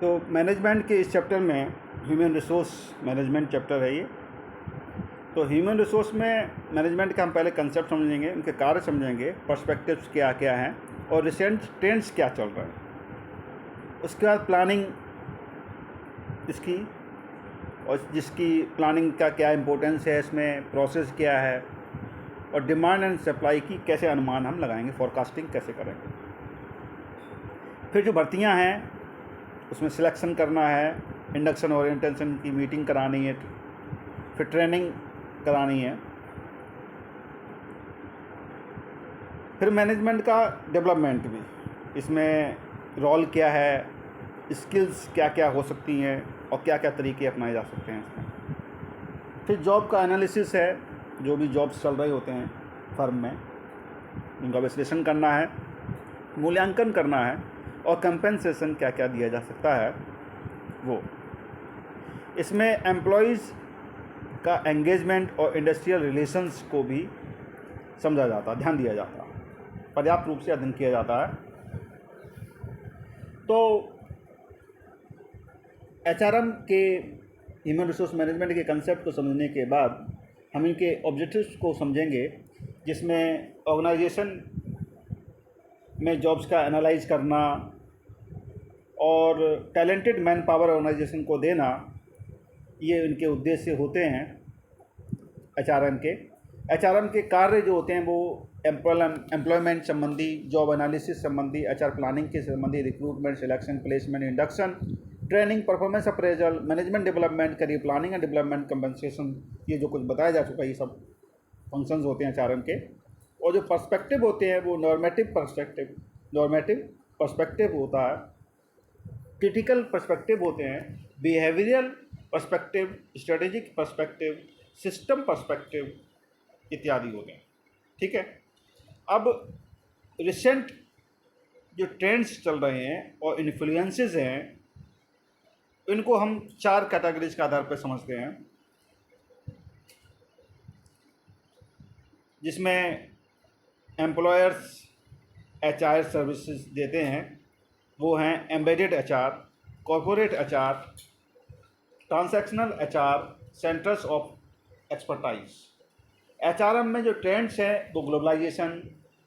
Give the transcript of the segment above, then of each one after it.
तो मैनेजमेंट के इस चैप्टर में ह्यूमन रिसोर्स मैनेजमेंट चैप्टर है ये। तो ह्यूमन रिसोर्स में मैनेजमेंट का हम पहले कंसेप्ट समझेंगे, उनके कार्य समझेंगे, पर्सपेक्टिव्स क्या क्या हैं और रिसेंट ट्रेंड्स क्या चल रहे हैं। उसके बाद प्लानिंग इसकी, और जिसकी प्लानिंग का क्या इम्पोर्टेंस है, इसमें प्रोसेस क्या है, और डिमांड एंड सप्लाई की कैसे अनुमान हम लगाएंगे, फोरकास्टिंग कैसे करेंगे। फिर जो भर्तियां हैं उसमें सिलेक्शन करना है, इंडक्शन ओरिएंटेशन की मीटिंग करानी है, फिर ट्रेनिंग करानी है, फिर मैनेजमेंट का डेवलपमेंट भी, इसमें रोल क्या है, स्किल्स क्या क्या हो सकती हैं और क्या क्या तरीके अपनाए जा सकते हैं इसमें। फिर जॉब का एनालिसिस है, जो भी जॉब्स चल रहे होते हैं फर्म में उनका विश्लेषण करना है, मूल्यांकन करना है और कंपेंसेशन क्या क्या दिया जा सकता है वो। इसमें एम्प्लॉयज़ का एंगेजमेंट और इंडस्ट्रियल रिलेशंस को भी समझा जाता है, ध्यान दिया जाता है, पर्याप्त रूप से अध्ययन किया जाता है। तो एचआरएम के, ह्यूमन रिसोर्स मैनेजमेंट के कंसेप्ट को समझने के बाद हम इनके ऑब्जेक्टिव्स को समझेंगे, जिसमें ऑर्गेनाइजेशन में जॉब्स का एनालाइज करना और टैलेंटेड मैन पावर ऑर्गेनाइजेशन को देना, ये इनके उद्देश्य होते हैं एचआरएम के। एचआरएम के कार्य जो होते हैं वो एम्प्लॉयमेंट संबंधी, जॉब एनालिसिस संबंधी, एचआर प्लानिंग के संबंधी, recruitment, selection, placement, induction, training, performance appraisal, management development, career planning and development, compensation, ये जो कुछ बताया जा चुका है, ये सब फंक्शंस होते हैं एचआरएम के। और जो पर्सपेक्टिव होते हैं वो नॉर्मेटिव पर्सपेक्टिव होता है, क्रिटिकल पर्सपेक्टिव होते हैं, behavioural perspective, strategic perspective, system perspective इत्यादि होते हैं। ठीक है। अब रिसेंट जो ट्रेंड्स चल रहे हैं और इन्फ्लुएंसेस हैं, इनको हम 4 कैटेगरीज के आधार पर समझते हैं, जिसमें एम्प्लॉयर्स एचआर सर्विसेज देते हैं, वो हैं embedded HR, corporate HR, transactional HR, centres of expertise. HRM में जो ट्रेंड्स हैं वो globalisation,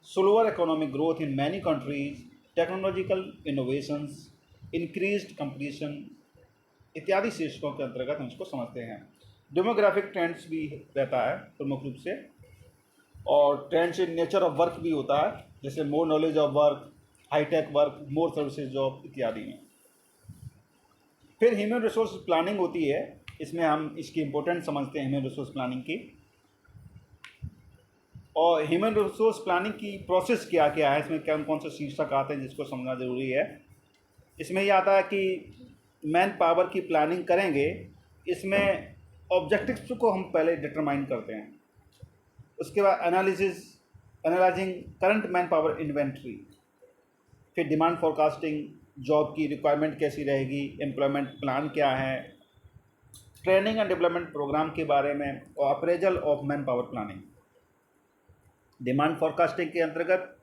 slower economic growth in many countries, technological innovations, increased competition इत्यादि शीर्षकों के अंतर्गत हम इसको समझते हैं। डेमोग्राफिक ट्रेंड्स भी रहता है प्रमुख रूप से, और trends in nature of work भी होता है, जैसे more knowledge of work, high tech work, more services job इत्यादि में। फिर ह्यूमन रिसोर्स प्लानिंग होती है, इसमें हम इसकी इम्पोर्टेंस समझते हैं ह्यूमन रिसोर्स प्लानिंग की, और ह्यूमन रिसोर्स प्लानिंग की प्रोसेस क्या क्या है, इसमें कौन कौन से शीर्षक आते हैं जिसको समझना ज़रूरी है। इसमें यह आता है कि मैन पावर की प्लानिंग करेंगे, इसमें ऑब्जेक्टिव्स को हम पहले डिटरमाइन करते हैं, उसके बाद analysing current man power inventory, फिर डिमांड फोरकास्टिंग, जॉब की रिक्वायरमेंट कैसी रहेगी, एम्प्लॉयमेंट प्लान क्या है, ट्रेनिंग एंड डेवलपमेंट प्रोग्राम के बारे में, और appraisal of man power planning. Demand forecasting के अंतर्गत,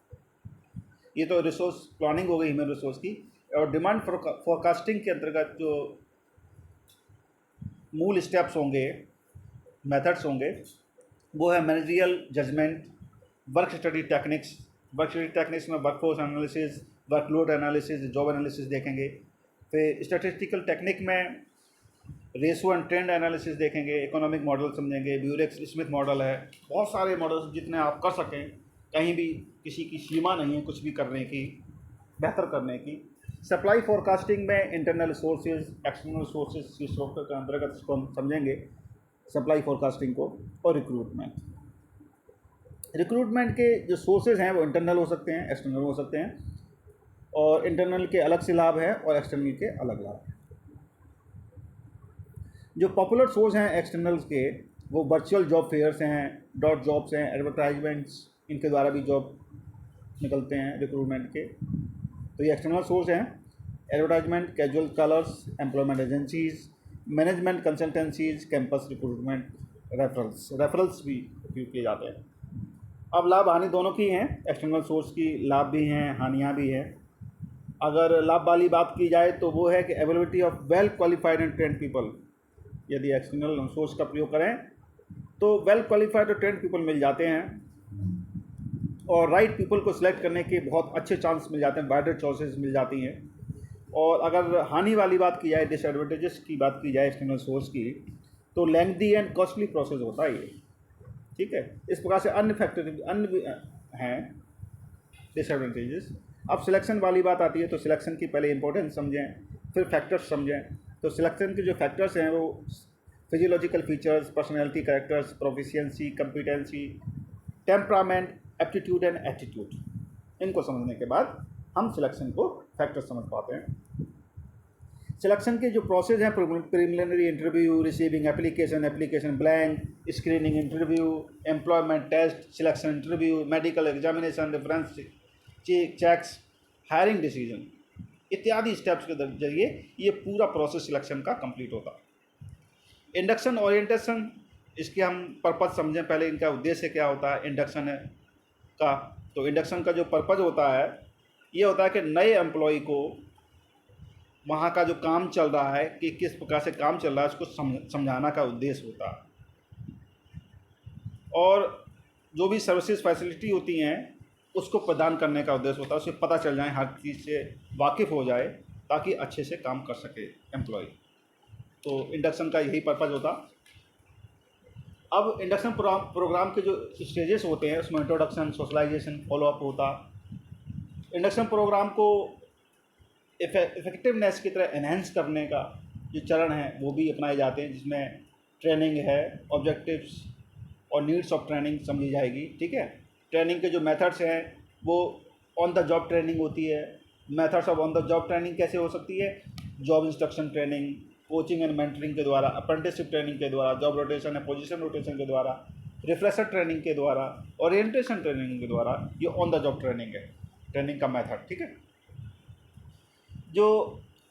ये तो रिसोर्स प्लानिंग हो गई ह्यूमन रिसोर्स की, और डिमांड फोरकास्टिंग के अंतर्गत जो मूल स्टेप्स होंगे, मेथड्स होंगे, वो है managerial judgement, work study techniques. Work study techniques में workforce analysis, workload analysis, job analysis देखेंगे। फिर स्टैटिस्टिकल टेक्निक में रेशो एंड ट्रेंड एनालिसिस देखेंगे, इकोनॉमिक मॉडल समझेंगे, ब्यूरेक्स स्मिथ मॉडल है, बहुत सारे मॉडल्स जितने आप कर सकें, कहीं भी किसी की सीमा नहीं है कुछ भी करने की, बेहतर करने की। सप्लाई फोरकास्टिंग में इंटरनल सोर्सेज, एक्सटर्नल सोर्सेज शीर्षकों के अंतर्गत इसको हम समझेंगे सप्लाई फोरकास्टिंग को। और रिक्रूटमेंट के जो सोर्सेज हैं वो इंटरनल हो सकते हैं, एक्सटर्नल हो सकते हैं, और इंटरनल के अलग से लाभ है और एक्सटर्नल के अलग लाभ है। जो पॉपुलर सोर्स हैं एक्सटर्नल्स के, वो वर्चुअल जॉब फेयर्स हैं, डॉट जॉब्स हैं, एडवर्टाइजमेंट्स, इनके द्वारा भी जॉब निकलते हैं रिक्रूटमेंट के, तो ये एक्सटर्नल सोर्स हैं। Advertisement, casual colours, employment agencies, management consultancies, campus recruitment, referrals भी उपयोग किए जाते हैं। अब लाभ हानि दोनों की हैं, एक्सटर्नल सोर्स की लाभ भी हैं, हानियाँ भी हैं। अगर लाभ वाली बात की जाए तो वो है कि availability of well qualified and trend people. यदि एक्सटर्नल सोर्स का प्रयोग करें तो वेल क्वालिफाइड और ट्रेंड पीपल मिल जाते हैं, और राइट पीपल को सिलेक्ट करने के बहुत अच्छे चांस मिल जाते हैं, वाइडर चॉइसेस मिल जाती हैं। और अगर हानि वाली बात की जाए, डिसएडवांटेजेस की बात की जाए एक्सटर्नल सोर्स की, तो लेंथी एंड कॉस्टली प्रोसेस होता है ये, ठीक है। इस प्रकार से अन्य फैक्टर अन्य हैं डिसएडवांटेजेस। अब सिलेक्शन वाली बात आती है तो सिलेक्शन की पहले इंपॉर्टेंस समझें, फिर फैक्टर्स समझें। तो सिलेक्शन के जो फैक्टर्स हैं वो physiological features, personality, characters, proficiency, competency, temperament, aptitude and attitude, इनको समझने के बाद हम सिलेक्शन को फैक्टर समझ पाते हैं। सिलेक्शन के जो प्रोसेस हैं, preliminary interview, receiving application, application blank, screening interview, employment test, selection interview, medical examination, reference checks, hiring decision इत्यादि स्टेप्स के जरिए ये पूरा प्रोसेस सिलेक्शन का कंप्लीट होता है। इंडक्शन ओरिएंटेशन, इसके हम पर्पज़ समझें पहले, इनका उद्देश्य क्या होता है इंडक्शन का। तो इंडक्शन का जो पर्पज़ होता है ये होता है कि नए एम्प्लॉय को वहाँ का जो काम चल रहा है कि किस प्रकार से काम चल रहा है उसको समझाना का उद्देश्य होता है, और जो भी सर्विसेज फैसिलिटी होती हैं उसको प्रदान करने का उद्देश्य होता है, उसे पता चल जाए, हर चीज़ से वाकिफ़ हो जाए ताकि अच्छे से काम कर सके एम्प्लॉय। तो इंडक्शन का यही पर्पज़ होता। अब इंडक्शन प्रोग्राम के जो स्टेजेस होते हैं उसमें इंट्रोडक्शन, सोशलाइजेशन, फॉलोअप होता। इंडक्शन प्रोग्राम को इफेक्टिवनेस की तरह एनहेंस करने का जो चरण है वो भी अपनाए जाते हैं, जिसमें ट्रेनिंग है, ऑब्जेक्टिव्स और नीड्स ऑफ ट्रेनिंग समझी जाएगी, ठीक है। ट्रेनिंग के जो मेथड्स हैं वो ऑन द जॉब ट्रेनिंग होती है। Methods of on the job training कैसे हो सकती है? Job instruction training, coaching and mentoring के द्वारा, अप्रेंटिसशिप ट्रेनिंग के द्वारा, जॉब रोटेशन या पोजीशन रोटेशन के द्वारा, रिफ्रेशर ट्रेनिंग के द्वारा, ओरिएंटेशन ट्रेनिंग के द्वारा, ये ऑन द जॉब ट्रेनिंग है, ट्रेनिंग का मेथड, ठीक है। जो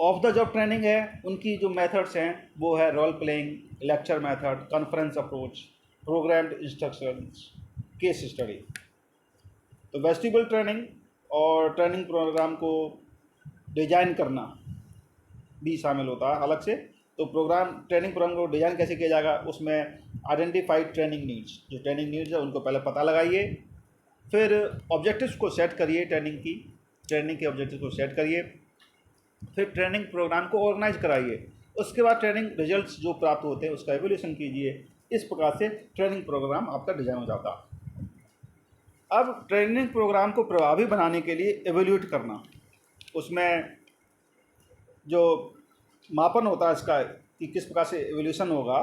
ऑफ द जॉब ट्रेनिंग है उनकी जो मेथड्स हैं वो है role playing, lecture method, conference approach, programmed instructions, case study. तो वेस्टिबल ट्रेनिंग और ट्रेनिंग प्रोग्राम को डिजाइन करना भी शामिल होता है अलग से। तो ट्रेनिंग प्रोग्राम को डिज़ाइन कैसे किया जाएगा, उसमें आइडेंटिफाइड ट्रेनिंग नीड्स, जो ट्रेनिंग नीड्स है उनको पहले पता लगाइए, फिर ऑब्जेक्टिव्स को सेट करिए, ट्रेनिंग के ऑब्जेक्टिव्स को सेट करिए, फिर ट्रेनिंग प्रोग्राम को ऑर्गेनाइज कराइए, उसके बाद ट्रेनिंग रिजल्ट्स जो प्राप्त होते हैं उसका एवोल्यूशन कीजिए। इस प्रकार से ट्रेनिंग प्रोग्राम आपका डिज़ाइन हो जाता है। अब ट्रेनिंग प्रोग्राम को प्रभावी बनाने के लिए एवेल्यूट करना, उसमें जो मापन होता है इसका कि किस प्रकार से एवोल्यूशन होगा,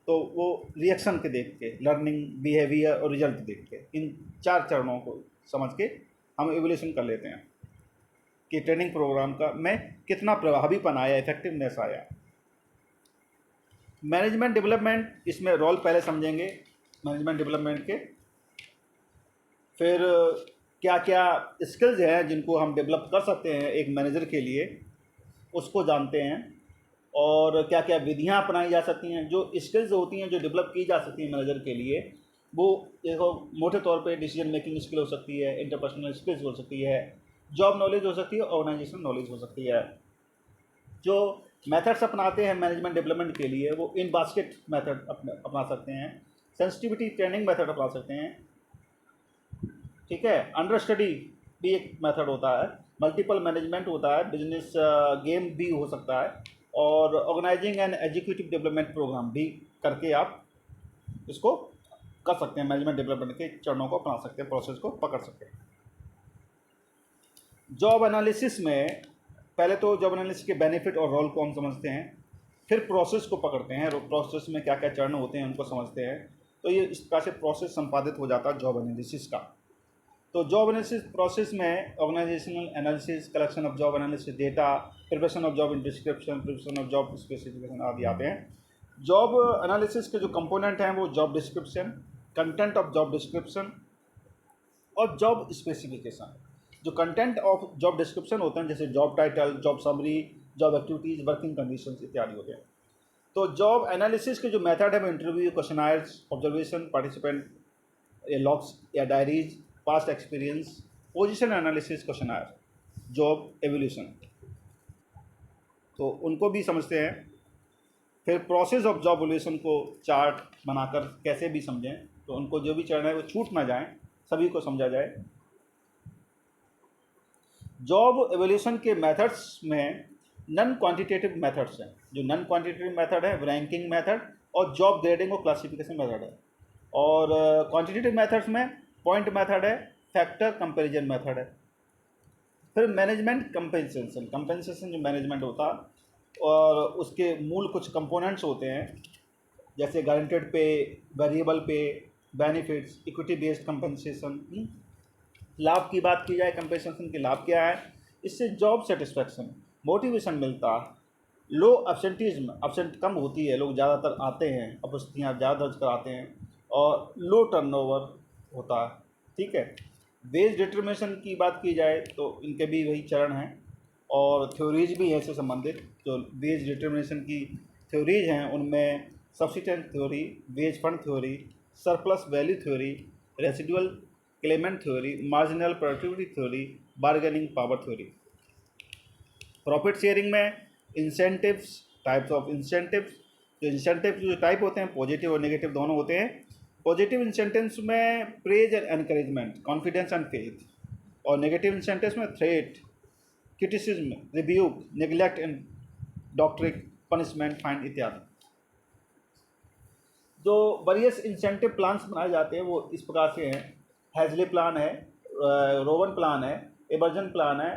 तो वो रिएक्शन के देख के, लर्निंग, बिहेवियर और रिजल्ट देख के, इन 4 चरणों को समझ के हम एवोल्यूशन कर लेते हैं कि ट्रेनिंग प्रोग्राम का में कितना प्रभावीपन आया, इफेक्टिवनेस आया। मैनेजमेंट डेवलपमेंट, इसमें रोल पहले समझेंगे मैनेजमेंट डेवलपमेंट के, फिर क्या क्या स्किल्स हैं जिनको हम डेवलप कर सकते हैं एक मैनेजर के लिए, उसको जानते हैं, और क्या क्या विधियां अपनाई जा सकती हैं। जो स्किल्स होती हैं जो डेवलप की जा सकती हैं मैनेजर के लिए, वो देखो मोटे तौर पे डिसीजन मेकिंग स्किल हो सकती है, इंटरपर्सनल स्किल्स हो सकती है, जॉब नॉलेज हो सकती है, ऑर्गेनाइजेशन नॉलेज हो सकती है। जो मेथड्स अपनाते हैं मैनेजमेंट डेवलपमेंट के लिए वो इन बास्केट मेथड अपना सकते हैं, सेंसिटिविटी ट्रेनिंग मेथड अपना सकते हैं, ठीक है। अंडर स्टडी भी एक मेथड होता है, मल्टीपल मैनेजमेंट होता है, बिजनेस गेम भी हो सकता है, और organising and executive development programme भी करके आप इसको कर सकते हैं, मैनेजमेंट डेवलपमेंट के चरणों को अपना सकते हैं, प्रोसेस को पकड़ सकते हैं। जॉब एनालिसिस में पहले तो जॉब एनालिसिस के बेनिफिट और रोल को हम समझते हैं, फिर प्रोसेस को पकड़ते हैं, प्रोसेस में क्या क्या चरण होते हैं उनको समझते हैं। तो ये इस प्रकार से प्रोसेस संपादित हो जाता है जॉब एनालिसिस का। तो जॉब एनालिसिस प्रोसेस में organisational analysis, collection of job analysis data, preparation of job description, preparation of job specification आदि आते हैं। जॉब एनालिसिस के जो कंपोनेंट हैं वो job description, content of job description और जॉब स्पेसिफिकेशन। जो कंटेंट ऑफ जॉब डिस्क्रिप्शन होते हैं जैसे job title, job summary, job activities, working conditions इत्यादि होते हैं। तो जॉब एनालिसिस के जो मेथड है वो इंटरव्यू, क्वेश्चनायर्स, ऑब्जर्वेशन, पार्टिसिपेंट लॉग्स या diaries, past experience, position analysis, questionnaire, job evolution. तो उनको भी समझते हैं। फिर प्रोसेस ऑफ जॉब वैल्यूएशन को चार्ट बनाकर कैसे भी समझें, तो उनको जो भी चरण है वो छूट ना जाए, सभी को समझा जाए। जॉब एवोल्यूशन के मेथड्स में नॉन क्वांटिटेटिव मेथड्स हैं। जो नॉन क्वांटिटेटिव मेथड है रैंकिंग मेथड और जॉब ग्रेडिंग और क्लासिफिकेशन मेथड है। और क्वांटिटेटिव मेथड्स में पॉइंट मेथड है, फैक्टर कंपैरिजन मेथड है। फिर मैनेजमेंट कंपेंसेशन, कंपेंसेशन जो मैनेजमेंट होता और उसके मूल कुछ कंपोनेंट्स होते हैं, जैसे गारंटेड पे, वेरिएबल पे, बेनिफिट्स, इक्विटी बेस्ड कंपेंसेशन। लाभ की बात की जाए, कंपेंसेशन के लाभ क्या है? इससे जॉब सेटिस्फैक्शन, मोटिवेशन मिलता है, लो एब्सेंटीज्म, एब्सेंट कम होती है, लोग ज़्यादातर आते हैं, उपस्थितियाँ ज़्यादा दर्ज कराते हैं, और लो टर्नओवर होता है। ठीक है। वेज डिटर्मिनेशन की बात की जाए तो इनके भी वही चरण हैं, और थ्योरीज भी हैं इससे संबंधित। जो वेज डिटर्मिनेशन की थ्योरीज हैं उनमें subsistence theory, wage fund theory, surplus value theory, residual claimant theory, marginal productivity theory, bargaining power theory. Profit sharing में इंसेंटिव्स, टाइप्स ऑफ इंसेंटिव्स। जो इंसेंटिव जो टाइप होते हैं पॉजिटिव और नेगेटिव दोनों होते हैं। पॉजिटिव इंसेंटिव्स में praise and encouragement, confidence and faith, और नेगेटिव इंसेंटिव्स में threat, criticism, rebuke, neglect and डॉक्ट्रिक, पनिशमेंट, फाइन इत्यादि। जो वेरियस इंसेंटिव प्लान्स बनाए जाते हैं वो इस प्रकार से हैं। हैजले प्लान है, रोवन प्लान है, एबर्जन प्लान है,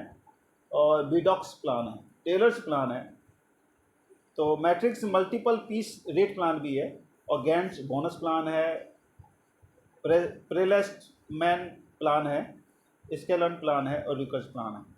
और बीडॉक्स प्लान है, टेलर्स प्लान है। तो Merrick's multiple piece rate plan भी है, और गैंट्स बोनस प्लान है, प्रेलेस्ट मैन प्लान है, स्केलन प्लान है, और रिकर्स प्लान है।